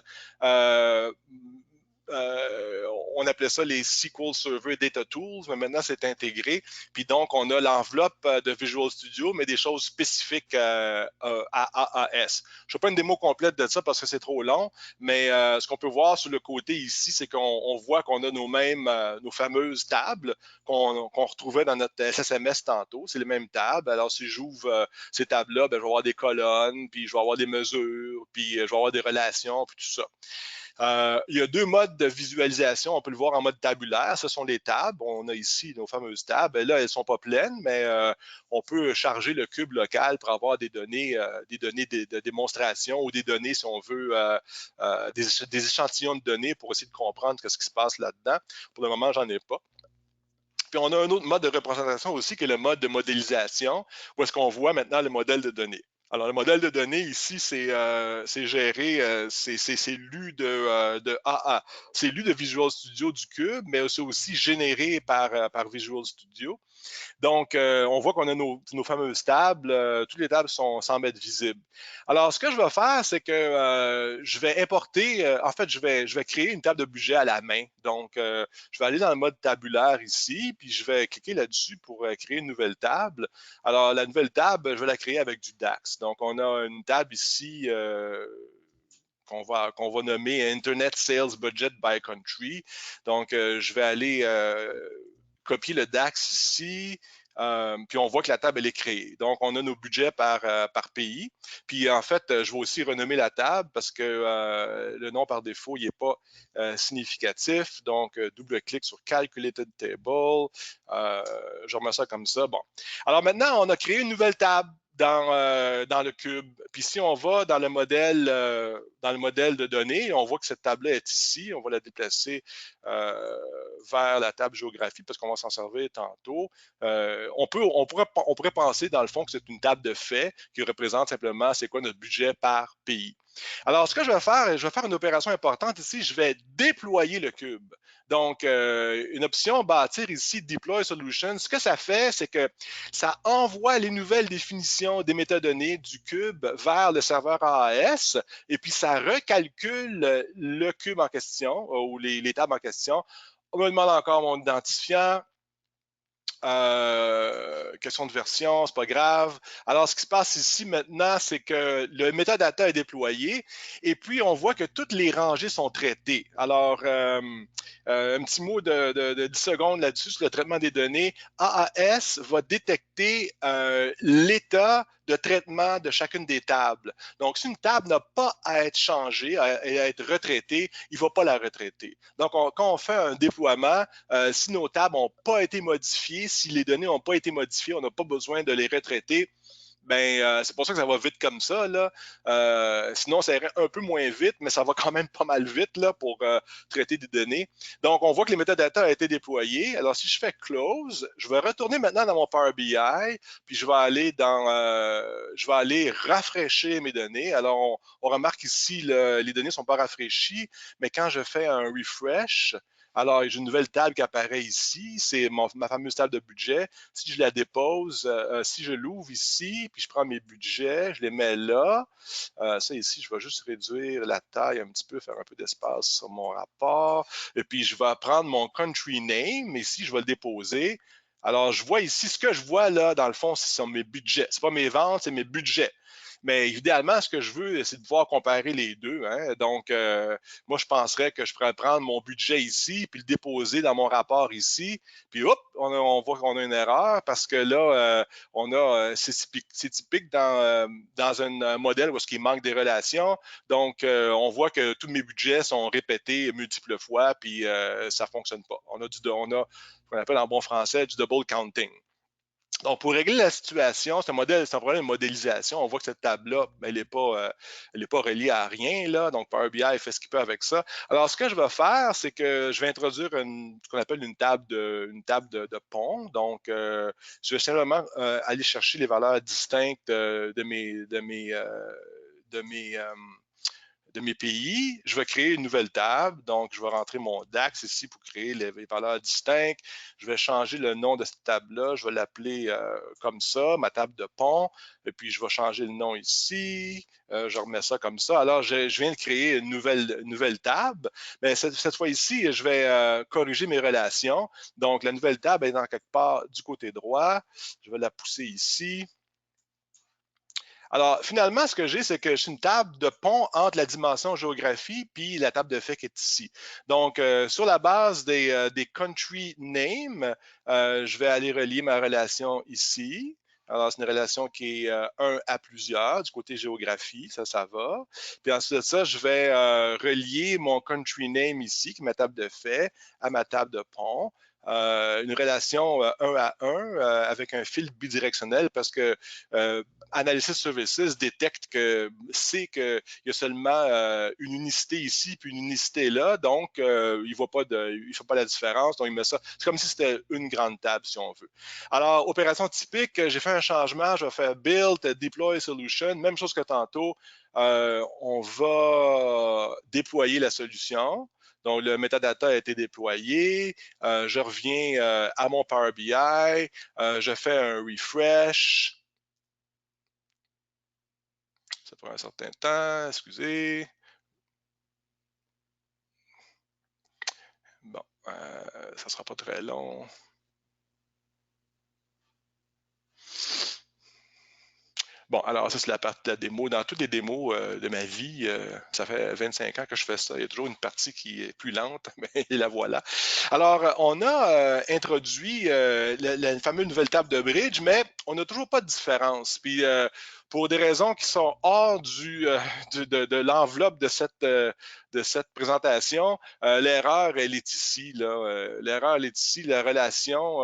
On appelait ça les SQL Server Data Tools, mais maintenant c'est intégré. Puis donc, on a l'enveloppe de Visual Studio, mais des choses spécifiques à AAS. Je ne fais pas une démo complète de ça parce que c'est trop long, mais ce qu'on peut voir sur le côté ici, c'est qu'on voit qu'on a nos fameuses tables qu'on retrouvait dans notre SSMS tantôt. C'est les mêmes tables. Alors, si j'ouvre ces tables-là, ben, je vais avoir des colonnes, puis je vais avoir des mesures, puis je vais avoir des relations, puis tout ça. Il y a deux modes de visualisation. On peut le voir en mode tabulaire. Ce sont les tables. On a ici nos fameuses tables. Là, elles ne sont pas pleines, mais on peut charger le cube local pour avoir des données de démonstration ou des données, si on veut, des échantillons de données pour essayer de comprendre ce qui se passe là-dedans. Pour le moment, j'en ai pas. Puis on a un autre mode de représentation aussi qui est le mode de modélisation, où est-ce qu'on voit maintenant le modèle de données. Alors, le modèle de données ici, c'est géré, c'est lu de A à, c'est lu de Visual Studio du Cube, mais c'est aussi généré par Visual Studio. Donc, on voit qu'on a nos fameuses tables. Toutes les tables semblent être visibles. Alors, ce que je vais faire, c'est que je vais importer, en fait, je vais créer une table de budget à la main. Donc, je vais aller dans le mode tabulaire ici, puis je vais cliquer là-dessus pour créer une nouvelle table. Alors, la nouvelle table, je vais la créer avec du DAX. Donc, on a une table ici qu'on va nommer Internet Sales Budget by Country. Donc, je vais aller copier le DAX ici, puis on voit que la table, elle est créée. Donc, on a nos budgets par pays. Puis, en fait, je vais aussi renommer la table parce que le nom par défaut, il n'est pas significatif. Donc, double-clic sur Calculated Table. Je remets ça comme ça. Bon. Alors, maintenant, on a créé une nouvelle table dans le cube. Puis si on va dans le modèle de données, on voit que cette table-là est ici. On va la déplacer vers la table géographie parce qu'on va s'en servir tantôt. On pourrait penser dans le fond que c'est une table de fait qui représente simplement c'est quoi notre budget par pays. Alors, ce que je vais faire une opération importante ici. Je vais déployer le cube. Donc, une option bâtir ici, Deploy Solution. Ce que ça fait, c'est que ça envoie les nouvelles définitions des métadonnées du cube vers le serveur AAS et puis ça recalcule le cube en question ou les tables en question. On me demande encore mon identifiant. Question de version, c'est pas grave. Alors, ce qui se passe ici maintenant, c'est que le metadata est déployé et puis on voit que toutes les rangées sont traitées. Alors, un petit mot de 10 secondes là-dessus sur le traitement des données. AAS va détecter l'état de traitement de chacune des tables. Donc, si une table n'a pas à être changée, à être retraitée, il ne va pas la retraiter. Donc, quand on fait un déploiement, si nos tables n'ont pas été modifiées, si les données n'ont pas été modifiées, on n'a pas besoin de les retraiter. C'est pour ça que ça va vite comme ça. Là. Sinon, ça irait un peu moins vite, mais ça va quand même pas mal vite là, pour traiter des données. Donc, on voit que les metadata ont été déployés. Alors, si je fais Close, je vais retourner maintenant dans mon Power BI, puis je vais aller rafraîchir mes données. Alors, on remarque ici, les données ne sont pas rafraîchies, mais quand je fais un refresh, alors, j'ai une nouvelle table qui apparaît ici. C'est ma fameuse table de budget. Si je la dépose, si je l'ouvre ici, puis je prends mes budgets, je les mets là. Ça ici, je vais juste réduire la taille un petit peu, faire un peu d'espace sur mon rapport. Et puis, je vais prendre mon country name. Ici, je vais le déposer. Alors, je vois ici, ce que je vois là, dans le fond, ce sont mes budgets. Ce n'est pas mes ventes, c'est mes budgets. Mais idéalement, ce que je veux, c'est de pouvoir comparer les deux. Hein? Donc, moi, je penserais que je pourrais prendre mon budget ici, puis le déposer dans mon rapport ici, puis hop, on voit qu'on a une erreur parce que là, c'est typique dans un modèle où il manque des relations. Donc, on voit que tous mes budgets sont répétés multiples fois, puis ça ne fonctionne pas. On a ce qu'on appelle en bon français du double counting. Donc, pour régler la situation, c'est un problème de modélisation. On voit que cette table-là, elle n'est pas reliée à rien. Là. Donc, Power BI fait ce qu'il peut avec ça. Alors, ce que je vais faire, c'est que je vais introduire ce qu'on appelle une table de pont. Donc, je vais simplement aller chercher les valeurs distinctes de mes pays. Je vais créer une nouvelle table. Donc, je vais rentrer mon DAX ici pour créer les valeurs distinctes. Je vais changer le nom de cette table-là. Je vais l'appeler comme ça, ma table de pont. Et puis, je vais changer le nom ici. Je remets ça comme ça. Alors, je viens de créer une nouvelle table. Mais cette fois ici, je vais corriger mes relations. Donc, la nouvelle table est dans quelque part du côté droit. Je vais la pousser ici. Alors, finalement, ce que j'ai, c'est que j'ai une table de pont entre la dimension géographie puis la table de fait qui est ici. Donc, sur la base des country names, je vais aller relier ma relation ici. Alors, c'est une relation qui est 1 à plusieurs du côté géographie, ça va. Puis ensuite de ça, je vais relier mon country name ici, qui est ma table de fait, à ma table de pont. une relation 1 à 1 avec un fil bidirectionnel parce que Analysis Services détecte sait qu'il y a seulement une unicité ici puis une unicité là, donc il ne fait pas la différence, donc il met ça. C'est comme si c'était une grande table, si on veut. Alors, opération typique, j'ai fait un changement, je vais faire Build, Deploy Solution, même chose que tantôt. On va déployer la solution. Donc, le metadata a été déployé. Je reviens à mon Power BI. Je fais un refresh. Ça prend un certain temps, excusez. Bon, ça ne sera pas très long. Bon, alors ça, c'est la partie de la démo. Dans toutes les démos de ma vie, ça fait 25 ans que je fais ça. Il y a toujours une partie qui est plus lente, mais la voilà. Alors, on a introduit la fameuse nouvelle table de bridge, mais on n'a toujours pas de différence. Puis, pour des raisons qui sont hors de l'enveloppe de cette présentation, l'erreur, elle est ici. L'erreur, elle est ici. La relation,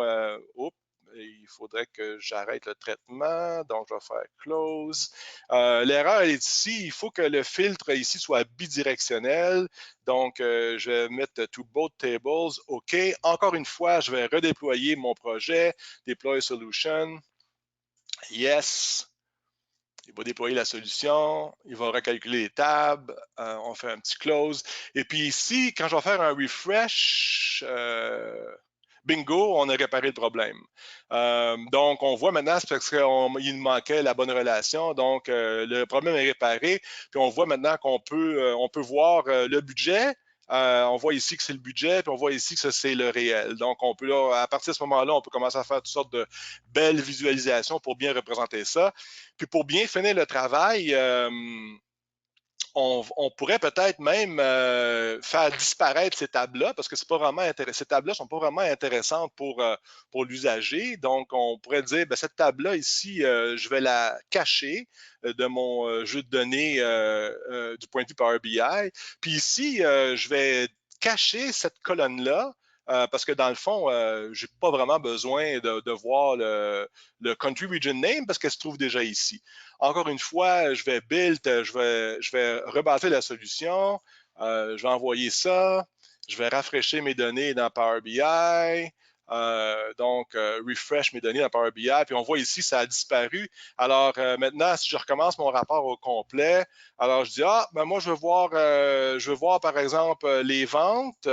oups, il faudrait que j'arrête le traitement, donc je vais faire close. L'erreur est ici, il faut que le filtre ici soit bidirectionnel, donc je vais mettre to both tables, OK. Encore une fois, je vais redéployer mon projet, deploy solution, yes. Il va déployer la solution, il va recalculer les tables, on fait un petit close. Et puis ici, quand je vais faire un refresh, bingo, on a réparé le problème. Donc, on voit maintenant, c'est parce qu'il manquait la bonne relation. Donc, le problème est réparé. Puis, on voit maintenant qu'on peut voir le budget. On voit ici que c'est le budget, puis on voit ici que c'est le réel. Donc, on peut là, à partir de ce moment-là, on peut commencer à faire toutes sortes de belles visualisations pour bien représenter ça. Puis, pour bien finir le travail, on pourrait peut-être même faire disparaître ces tables-là parce que c'est pas vraiment ces tables-là sont pas vraiment intéressantes pour l'usager. Donc, on pourrait dire, ben, cette table-là ici, je vais la cacher de mon jeu de données du point de vue Power BI. Puis ici, je vais cacher cette colonne-là parce que dans le fond, je n'ai pas vraiment besoin de voir le country region name parce qu'elle se trouve déjà ici. Encore une fois, je vais build, je vais rebâtir la solution, je vais envoyer ça, je vais rafraîchir mes données dans Power BI, donc refresh mes données dans Power BI, puis on voit ici, ça a disparu. Alors maintenant, si je recommence mon rapport au complet, alors je dis, ben moi, je veux voir par exemple les ventes.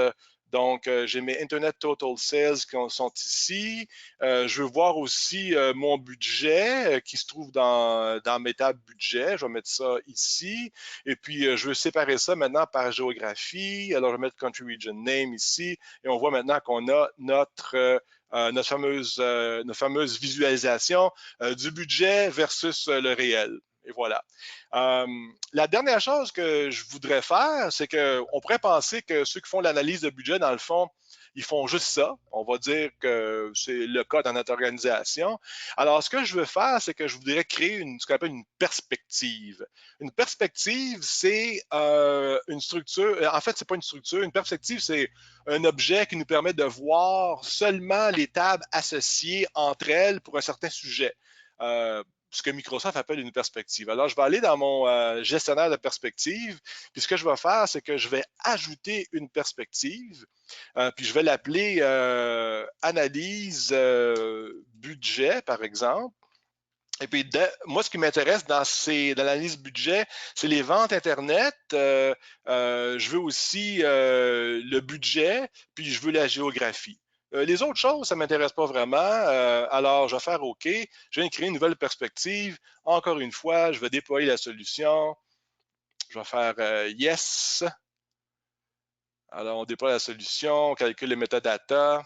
Donc, j'ai mes Internet Total Sales qui sont ici. Je veux voir aussi mon budget qui se trouve dans mes tables budget. Je vais mettre ça ici. Et puis, je veux séparer ça maintenant par géographie. Alors, je vais mettre Country Region Name ici. Et on voit maintenant qu'on a notre fameuse visualisation du budget versus le réel. Et voilà. La dernière chose que je voudrais faire, c'est qu'on pourrait penser que ceux qui font l'analyse de budget, dans le fond, ils font juste ça. On va dire que c'est le cas dans notre organisation. Alors, ce que je veux faire, c'est que je voudrais créer ce qu'on appelle une perspective. Une perspective, c'est une structure. En fait, c'est pas une structure. Une perspective, c'est un objet qui nous permet de voir seulement les tables associées entre elles pour un certain sujet. Ce que Microsoft appelle une perspective. Alors, je vais aller dans mon gestionnaire de perspective, puis ce que je vais faire, c'est que je vais ajouter une perspective, puis je vais l'appeler analyse budget, par exemple. Et puis, moi, ce qui m'intéresse dans l'analyse budget, c'est les ventes Internet. Je veux aussi le budget, puis je veux la géographie. Les autres choses, ça ne m'intéresse pas vraiment. Alors, je vais faire OK. Je viens de créer une nouvelle perspective. Encore une fois, je vais déployer la solution. Je vais faire Yes. Alors, on déploie la solution, on calcule les métadatas.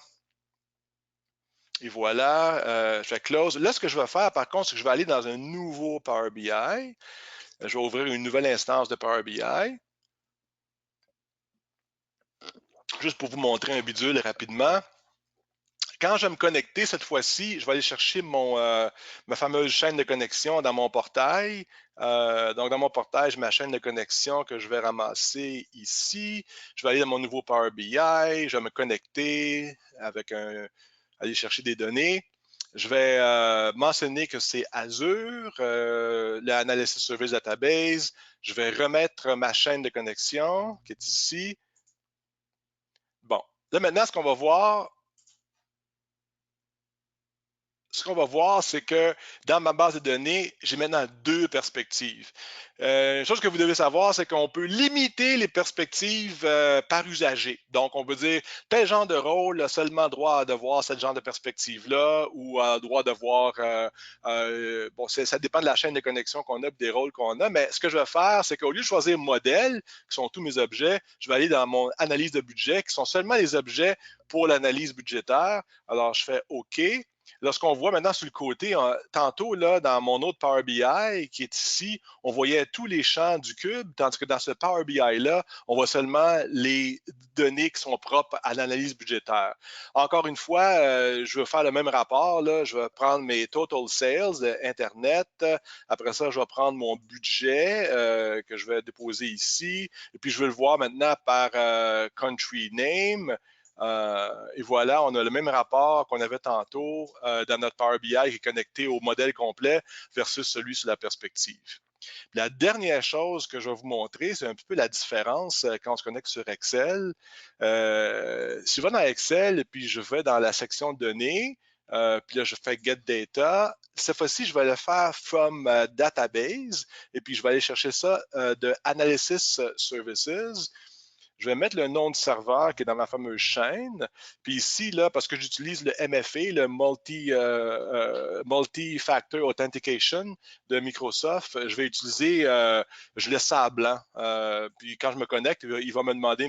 Et voilà, je fais close. Là, ce que je vais faire, par contre, c'est que je vais aller dans un nouveau Power BI. Je vais ouvrir une nouvelle instance de Power BI. Juste pour vous montrer un bidule rapidement. Quand je vais me connecter cette fois-ci, je vais aller chercher ma fameuse chaîne de connexion dans mon portail. Donc, dans mon portail, j'ai ma chaîne de connexion que je vais ramasser ici. Je vais aller dans mon nouveau Power BI. Je vais me connecter aller chercher des données. Je vais mentionner que c'est Azure, l'Analysis Service Database. Je vais remettre ma chaîne de connexion qui est ici. Bon, là maintenant, ce qu'on va voir, c'est que dans ma base de données, j'ai maintenant deux perspectives. Une chose que vous devez savoir, c'est qu'on peut limiter les perspectives par usager. Donc, on peut dire tel genre de rôle a seulement droit de voir ce genre de perspective-là ou a droit de voir. Bon, ça dépend de la chaîne de connexion qu'on a, des rôles qu'on a. Mais ce que je vais faire, c'est qu'au lieu de choisir modèle, qui sont tous mes objets, je vais aller dans mon analyse de budget, qui sont seulement les objets pour l'analyse budgétaire. Alors, je fais OK. Lorsqu'on voit maintenant sur le côté, tantôt là, dans mon autre Power BI qui est ici, on voyait tous les champs du cube, tandis que dans ce Power BI-là, on voit seulement les données qui sont propres à l'analyse budgétaire. Encore une fois, je vais faire le même rapport. Là. Je vais prendre mes total sales d'Internet. Après ça, je vais prendre mon budget que je vais déposer ici. Et puis, je vais le voir maintenant par country name. Et voilà, on a le même rapport qu'on avait tantôt dans notre Power BI qui est connecté au modèle complet versus celui sur la perspective. La dernière chose que je vais vous montrer, c'est un petit peu la différence quand on se connecte sur Excel. Si je vais dans Excel, puis je vais dans la section données, puis là, je fais Get Data. Cette fois-ci, je vais le faire from Database, et puis je vais aller chercher ça de Analysis Services. Je vais mettre le nom de serveur qui est dans ma fameuse chaîne. Puis ici, là, parce que j'utilise le MFA, le Multi-Factor Authentication de Microsoft, je vais utiliser, je laisse ça à blanc. Puis quand je me connecte, il va me demander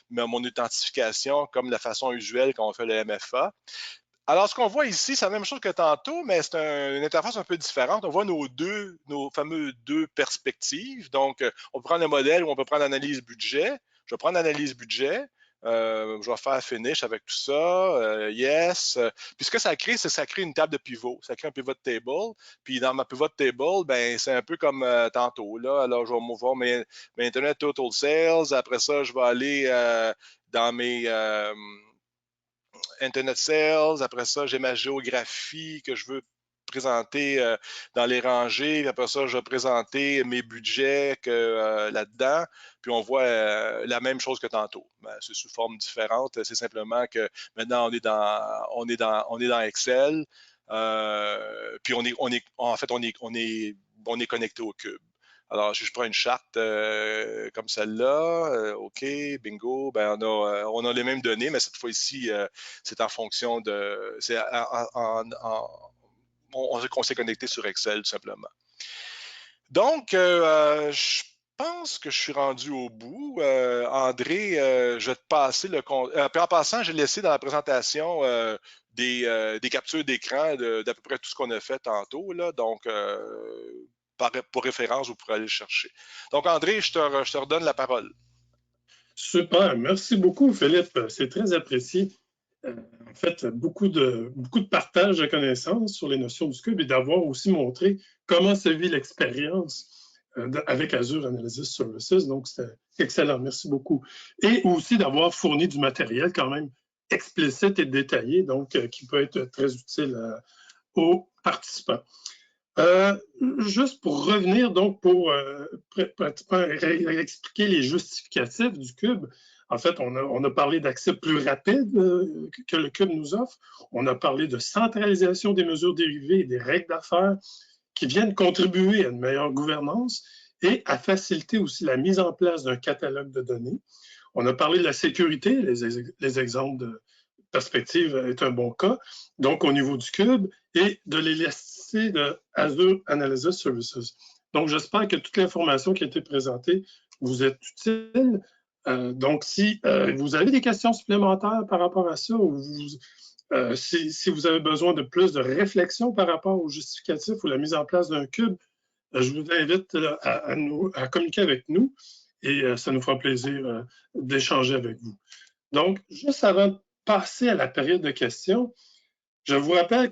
mon authentification comme la façon usuelle quand on fait le MFA. Alors, ce qu'on voit ici, c'est la même chose que tantôt, mais c'est une interface un peu différente. On voit nos fameux deux perspectives. Donc, on peut prendre le modèle ou on peut prendre l'analyse budget. Je vais prendre l'analyse budget. Je vais faire finish avec tout ça. Yes. Puis ce que ça crée, c'est que ça crée une table de pivot. Ça crée un pivot table. Puis dans ma pivot table, ben, c'est un peu comme tantôt. Là. Alors, je vais voir mes Internet Total Sales. Après ça, je vais aller dans mes Internet Sales. Après ça, j'ai ma géographie que je veux présenter dans les rangées. Puis après ça, je vais présenter mes budgets là-dedans. Puis on voit la même chose que tantôt. Ben, c'est sous forme différente. C'est simplement que maintenant, on est dans Excel. Puis on est connecté au cube. Alors, si je prends une charte comme celle-là, OK, bingo, ben on a les mêmes données, mais cette fois-ci, c'est en fonction de. On s'est connecté sur Excel, tout simplement. Donc, je pense que je suis rendu au bout. André, je vais te passer le compte. Puis en passant, j'ai laissé dans la présentation des captures d'écran d'à peu près tout ce qu'on a fait tantôt. Là. Donc, pour référence, vous pourrez aller le chercher. Donc, André, je te redonne la parole. Super, merci beaucoup, Philippe. C'est très apprécié. En fait, beaucoup de partage de connaissances sur les notions du cube et d'avoir aussi montré comment se vit l'expérience avec Azure Analysis Services. Donc, c'était excellent. Merci beaucoup. Et aussi d'avoir fourni du matériel quand même explicite et détaillé, donc qui peut être très utile aux participants. Juste pour revenir, donc, pour expliquer les justificatifs du cube, en fait, on a parlé d'accès plus rapide que le cube nous offre. On a parlé de centralisation des mesures dérivées et des règles d'affaires qui viennent contribuer à une meilleure gouvernance et à faciliter aussi la mise en place d'un catalogue de données. On a parlé de la sécurité, les exemples de perspective est un bon cas, donc au niveau du cube, et de l'élasticité de Azure Analysis Services. Donc, j'espère que toute l'information qui a été présentée vous est utile. Donc, si vous avez des questions supplémentaires par rapport à ça, ou si vous avez besoin de plus de réflexion par rapport au justificatif ou la mise en place d'un cube, je vous invite à communiquer avec nous et ça nous fera plaisir d'échanger avec vous. Donc, juste avant passer à la période de questions. Je vous rappelle